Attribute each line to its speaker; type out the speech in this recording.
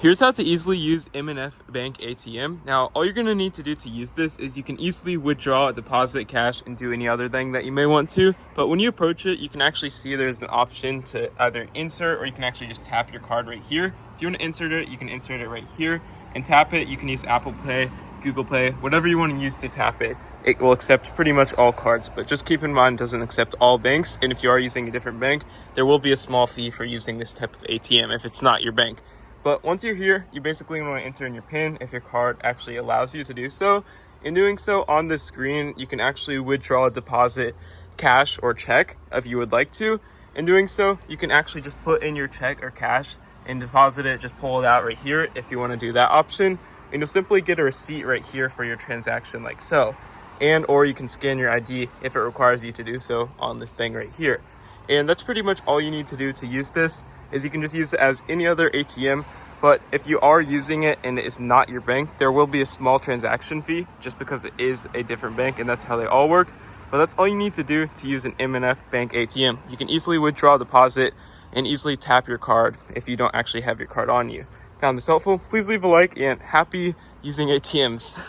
Speaker 1: Here's how to easily use M&F Bank ATM. Now, all you're going to need to do to use this is you can easily withdraw, deposit cash, and do any other thing that you may want to. But when you approach it, you can actually see there's an option to either insert, or you can actually just tap your card right here. If you want to insert it, you can insert it right here and tap it. You can use Apple Pay, Google Pay, whatever you want to use to tap it. It will accept pretty much all cards, but just keep in mind it doesn't accept all banks. And if you are using a different bank, there will be a small fee for using this type of ATM if it's not your bank. But once you're here, you basically want to enter in your PIN if your card actually allows you to do so. In doing so, on this screen, you can actually withdraw, deposit cash or check if you would like to. In doing so, you can actually just put in your check or cash and deposit it, just pull it out right here if you want to do that option. And you'll simply get a receipt right here for your transaction like so. And or you can scan your ID if it requires you to do so on this thing right here. And that's pretty much all you need to do to use this. Is you can just use it as any other ATM, but if you are using it and it is not your bank, there will be a small transaction fee just because it is a different bank, and that's how they all work. But that's all you need to do to use an M&F Bank ATM. You can easily withdraw, deposit, and easily tap your card if you don't actually have your card on you. Found this helpful? Please leave a like, and happy using ATMs.